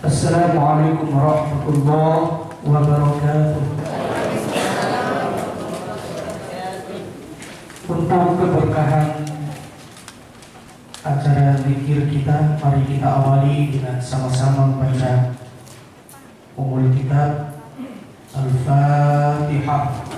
Assalamualaikum warahmatullahi wabarakatuh. Untuk keberkahan acara zikir kita, mari kita awali dengan sama-sama membaca Ummul Kitab Al-Fatihah.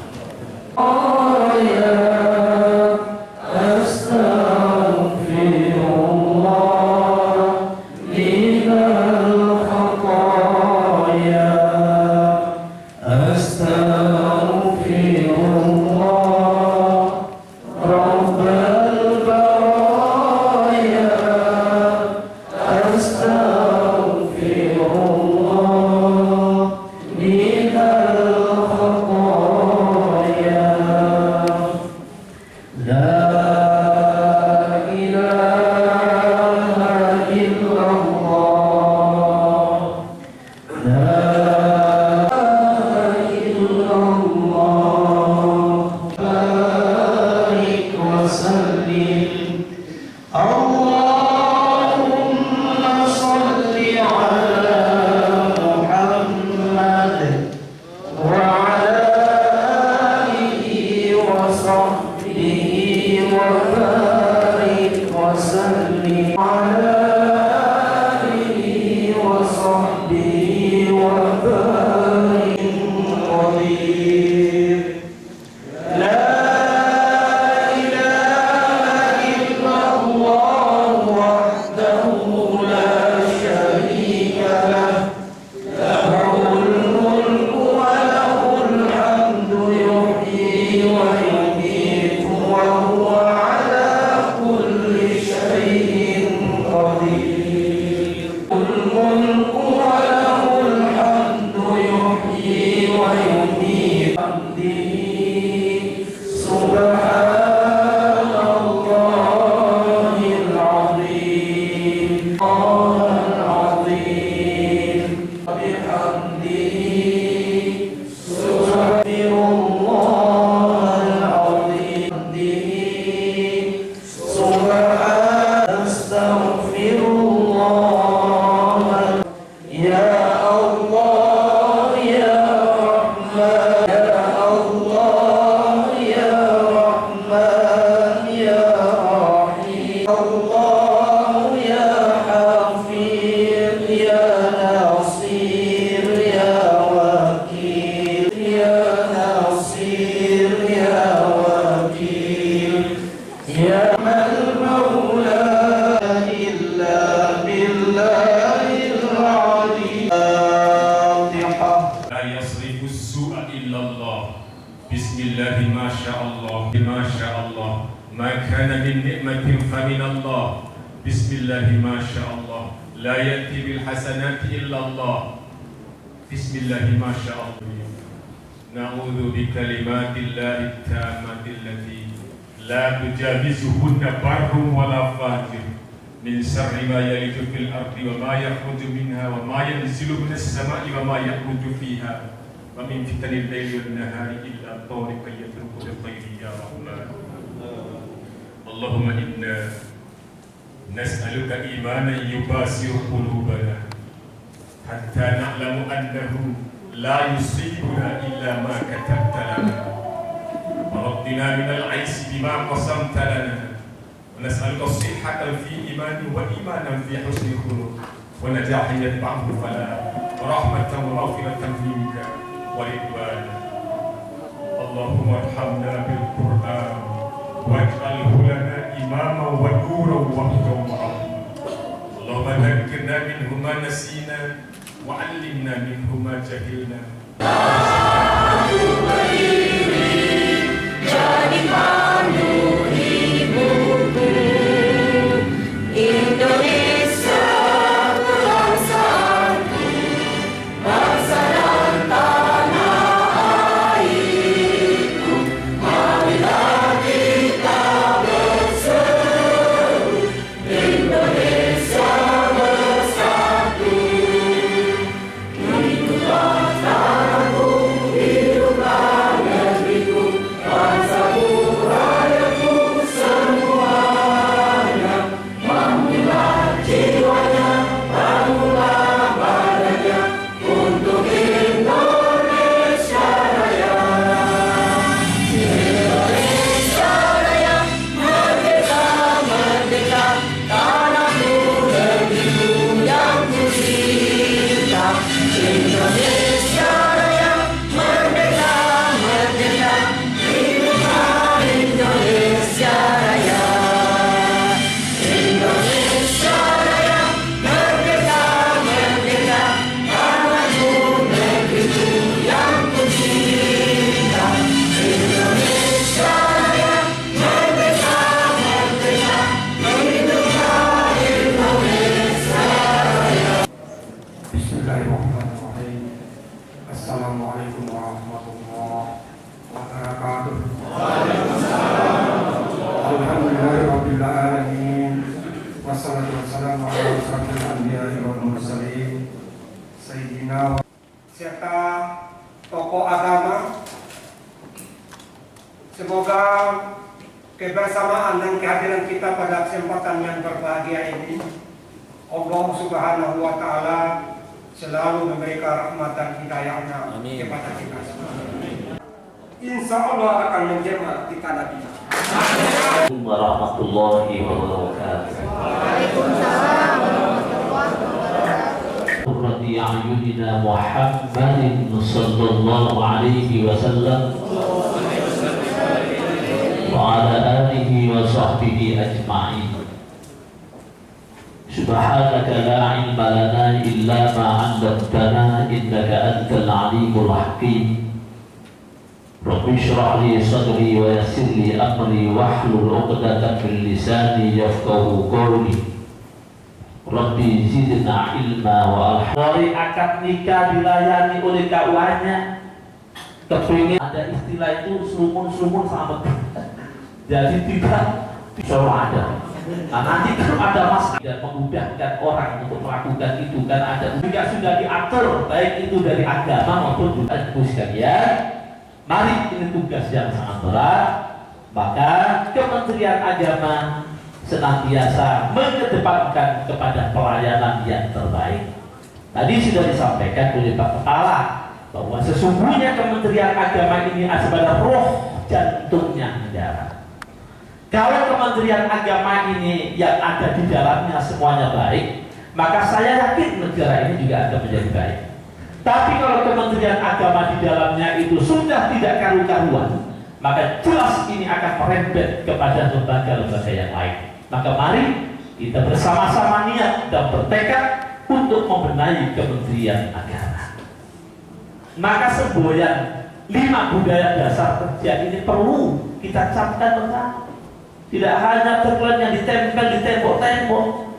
Bismillahi masyaallah, masyaallah. Ma kana min ni'matin famin Allah. Bismillahi masyaallah. La yati bil hasanati illa Allah. Bismillahi masyaallah. Na'udzu bi kalimatillahi tammati allati la tujawizuhunna barrun wala fajir. Min syarri ma yaliju fil ardi wa ma yakhruju minha wa ma yanzilu minas sama'i wa ma yakhruju fiha. Wa min fitanil laili wan nahari illa tariqan yatruku al-khayri ya Rahman. Allahumma inna nas'aluka imanan yubasiru qulubana hatta na'lamu annahu la yusibuna illa ma katabta lana. Rabbina minal 'aisi bima qasamta lana. Wa nas'aluka as-sihhata fi imani wa imanan fi husni khuluq. ونجاح يتبعه فلا ورحمة ومغفرة منك ورضوانا. اللهم ارحمنا بالقرآن واجعله لنا إماما ونورا وهدى ورحمة. اللهم ذكرنا منه ما نسينا وعلمنا منه ما جهلنا. Jadi pandu hidupku, Indonesia bangsaku, bangsa dan tanah airku. Marilah kita berseru, Indonesia bersatu. Hiduplah tanahku, hiduplah negeriku, bangsaku, rakyatku semuanya. Bangunlah jiwanya, bangunlah badannya untuk Indonesia Raya. Indonesia Raya, merdeka, merdeka, tanahku, negeriku yang ku cinta. Indonesia Raya, merdeka, merdeka, hiduplah Indonesia Raya. Indonesia Raya, merdeka, merdeka, tanahku, negeriku yang ku cinta. Indonesia Raya, merdeka, merdeka, hiduplah Indonesia Raya. Bismillahirrahmanirrahim. Assalamualaikum warahmatullahi wabarakatuh. Alhamdulillahirabbil alamin. Wassalatu wassalamu ala asyrafil anbiya'i wal mursalin sayyidina serta tokoh agama. Semoga kebersamaan dan kehadiran kita pada kesempatan yang berbahagia ini Allah Subhanahu wa taala selalu memberikan rahmat dan hidayahnya kepada kita semua. Insya Allah akan menjelma di tanah kita. Assalamualaikum warahmatullahi wabarakatuh. Waalaikumsalam warahmatullahi wabarakatuh. Qurrati a'yunina Muhammadin sallallahu alaihi wasallam wa ala alihi wa sahbihi ajma'in. Subhanaka la ilma lana illa ma 'allamtana innaka antal alimul hakim. Rabbi shrah li sadri wa yassir li amri wahlul 'uqdatam min lisani yafqahu qawli. Rabbi zidna ilma wa alhamdulillah. Akad nikah dilayani oleh KUA-nya. Kepingin ada istilah itu serumun-serumun sama. Jadi tidak selalu ada. Nah, nanti kalau ada masalah dan memudahkan orang untuk melakukan itu kan ada juga sudah diatur baik itu dari agama maupun juga sekalian. Mari ini tugas yang sangat berat. Maka Kementerian Agama senantiasa mengedepankan kepada pelayanan yang terbaik. Tadi sudah disampaikan oleh Pak Kepala bahwa sesungguhnya Kementerian Agama ini adalah roh jantungnya negara. Kalau Kementerian Agama ini yang ada di dalamnya semuanya baik, maka saya yakin negara ini juga akan menjadi baik. Tapi kalau Kementerian Agama di dalamnya itu sudah tidak karu-karuan, maka jelas ini akan merembet kepada lembaga-lembaga yang lain. Maka mari kita bersama-sama niat dan bertekad untuk membenahi Kementerian Agama. Maka semboyan 5 budaya dasar kerja ini perlu kita camkan bersama. Tidak hanya tagline yang ditempel di tembok-tembok,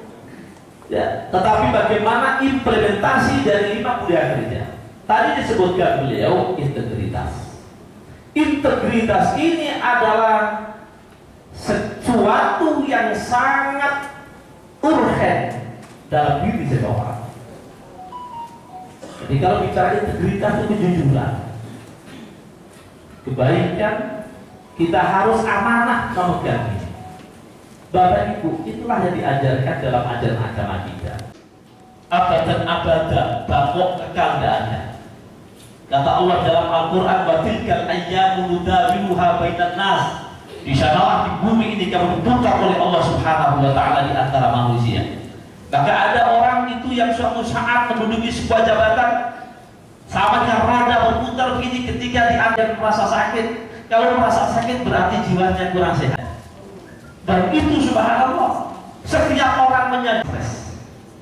ya, tetapi bagaimana implementasi dari 5 budaya kerja. Tadi disebutkan beliau integritas. Integritas ini adalah sesuatu yang sangat urgen dalam diri seseorang. Jadi kalau bicara integritas itu kejujuran, kebaikan, kita harus amanah memegang ini. Bapak Ibu, itulah yang diajarkan dalam ajaran agama kita. Abadan abada, bangkok kekal tidak ada. Kata Allah dalam Al-Quran, wa tilkal ayyamu nudawiluha bainan nas. Di sanalah di bumi ini kamu ditukar oleh Allah Subhanahu wa taala di antara manusia. Maka ada orang itu yang suatu saat menduduki sebuah jabatan sama dengan roda berputar begini, ketika diambil merasa sakit. Kalau merasa sakit berarti jiwanya kurang sehat. Dan itu subhanallah, setiap orang menyadari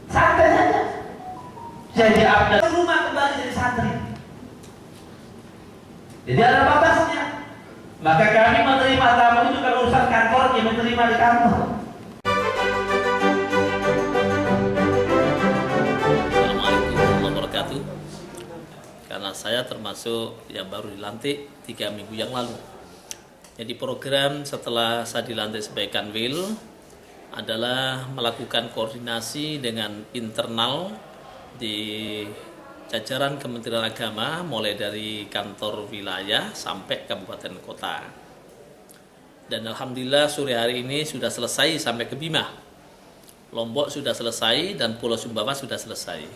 santai saja. Jadi abad rumah kembali jadi santri. Jadi ada batasnya. Maka kami menerima tamu itu kalau urusan kantor, ya menerima di kantor. Assalamualaikum warahmatullahi wabarakatuh. Karena saya termasuk yang baru dilantik 3 minggu yang lalu. Jadi program setelah saya dilantik sebagai Kanwil adalah melakukan koordinasi dengan internal di jajaran Kementerian Agama, mulai dari kantor wilayah sampai kabupaten kota. Dan alhamdulillah sore hari ini sudah selesai sampai ke Bima. Lombok sudah selesai dan Pulau Sumbawa sudah selesai.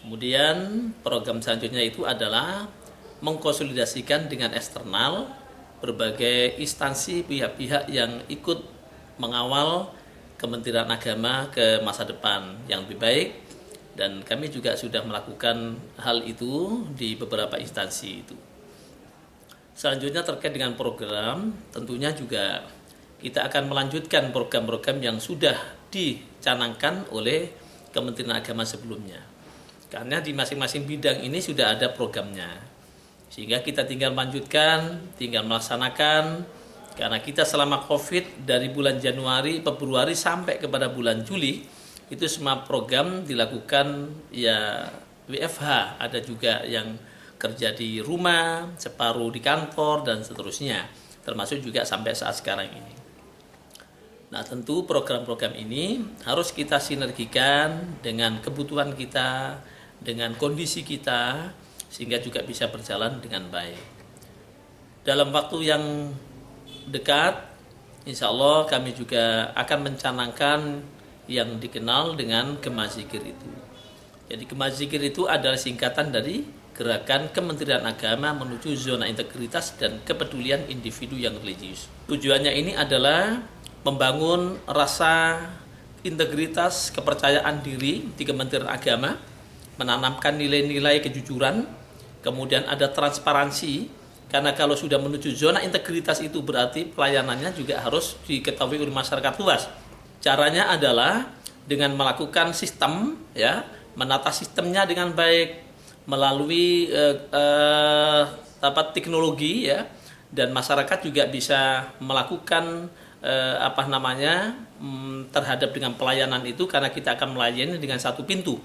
Kemudian program selanjutnya itu adalah mengkonsolidasikan dengan eksternal berbagai instansi pihak-pihak yang ikut mengawal Kementerian Agama ke masa depan yang lebih baik, dan kami juga sudah melakukan hal itu di beberapa instansi itu. Selanjutnya terkait dengan program, tentunya juga kita akan melanjutkan program-program yang sudah dicanangkan oleh Kementerian Agama sebelumnya. Karena di masing-masing bidang ini sudah ada programnya. Sehingga kita tinggal melanjutkan, tinggal melaksanakan. Karena kita selama COVID dari bulan Januari, Februari sampai kepada bulan Juli, itu semua program dilakukan ya WFH. Ada juga yang kerja di rumah, separuh di kantor, dan seterusnya. Termasuk juga sampai saat sekarang ini. Nah, tentu program-program ini harus kita sinergikan dengan kebutuhan kita, dengan kondisi kita, sehingga juga bisa berjalan dengan baik. Dalam waktu yang dekat, insya Allah kami juga akan mencanangkan yang dikenal dengan Gema Zikir itu. Jadi Gema Zikir itu adalah singkatan dari Gerakan Kementerian Agama menuju Zona Integritas dan Kepedulian Individu yang Religius. Tujuannya ini adalah membangun rasa integritas, kepercayaan diri di Kementerian Agama, menanamkan nilai-nilai kejujuran, kemudian ada transparansi, karena kalau sudah menuju zona integritas itu berarti pelayanannya juga harus diketahui oleh masyarakat luas. Caranya adalah dengan melakukan sistem, ya, menata sistemnya dengan baik melalui teknologi, ya, dan masyarakat juga bisa melakukan terhadap dengan pelayanan itu, karena kita akan melayani dengan satu pintu.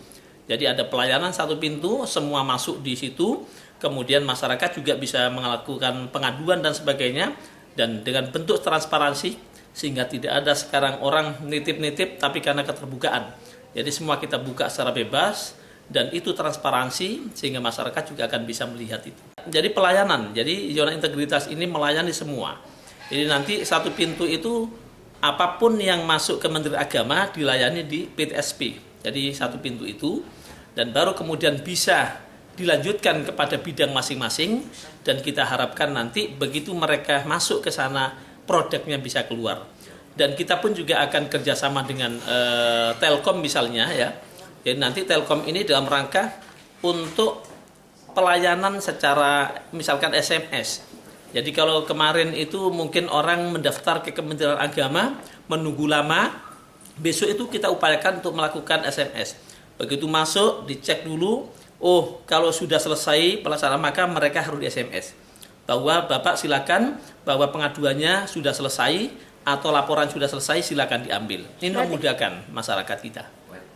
Jadi ada pelayanan satu pintu, semua masuk di situ, kemudian masyarakat juga bisa melakukan pengaduan dan sebagainya, dan dengan bentuk transparansi, sehingga tidak ada sekarang orang nitip-nitip tapi karena keterbukaan. Jadi semua kita buka secara bebas, dan itu transparansi, sehingga masyarakat juga akan bisa melihat itu. Jadi pelayanan, jadi zona integritas ini melayani semua. Jadi nanti satu pintu itu apapun yang masuk ke Kementerian Agama dilayani di PTSP. Jadi satu pintu itu, dan baru kemudian bisa dilanjutkan kepada bidang masing-masing, dan kita harapkan nanti begitu mereka masuk ke sana produknya bisa keluar. Dan kita pun juga akan kerjasama dengan Telkom misalnya, ya. Jadi nanti Telkom ini dalam rangka untuk pelayanan secara misalkan SMS. Jadi kalau kemarin itu mungkin orang mendaftar ke Kementerian Agama menunggu lama, besok itu kita upayakan untuk melakukan SMS. Begitu masuk, dicek dulu, oh kalau sudah selesai pelaksanaan maka mereka harus di SMS. Bahwa Bapak silakan, bahwa pengaduannya sudah selesai atau laporan sudah selesai, silakan diambil. Ini memudahkan masyarakat kita.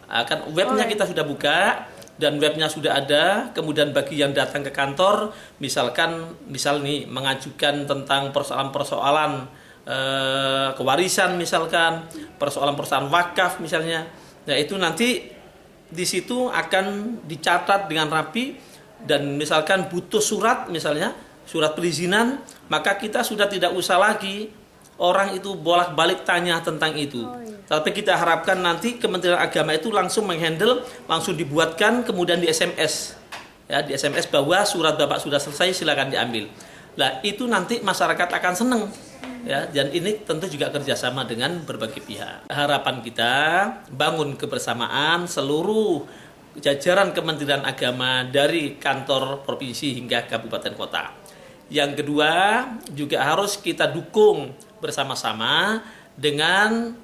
Akan webnya kita sudah buka, dan webnya sudah ada. Kemudian bagi yang datang ke kantor, misal nih mengajukan tentang persoalan-persoalan kewarisan misalkan, persoalan-persoalan wakaf misalnya. Nah, itu nanti di situ akan dicatat dengan rapi, dan misalkan butuh surat misalnya, surat perizinan, maka kita sudah tidak usah lagi orang itu bolak-balik tanya tentang itu. Tapi kita harapkan nanti Kementerian Agama itu langsung menghandle, langsung dibuatkan, kemudian di SMS. Ya, di SMS bahwa surat Bapak sudah selesai, silakan diambil. Nah, itu nanti masyarakat akan senang. Ya, dan ini tentu juga kerjasama dengan berbagai pihak. Harapan kita bangun kebersamaan seluruh jajaran Kementerian Agama dari kantor provinsi hingga kabupaten kota. Yang kedua juga harus kita dukung bersama-sama dengan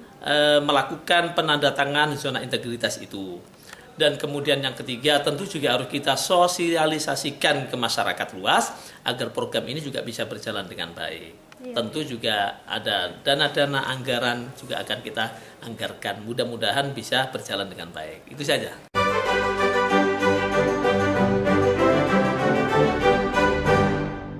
melakukan penandatangan zona integritas itu. Dan kemudian yang ketiga tentu juga harus kita sosialisasikan ke masyarakat luas agar program ini juga bisa berjalan dengan baik. Tentu juga ada dana-dana anggaran juga akan kita anggarkan. Mudah-mudahan bisa berjalan dengan baik. Itu saja.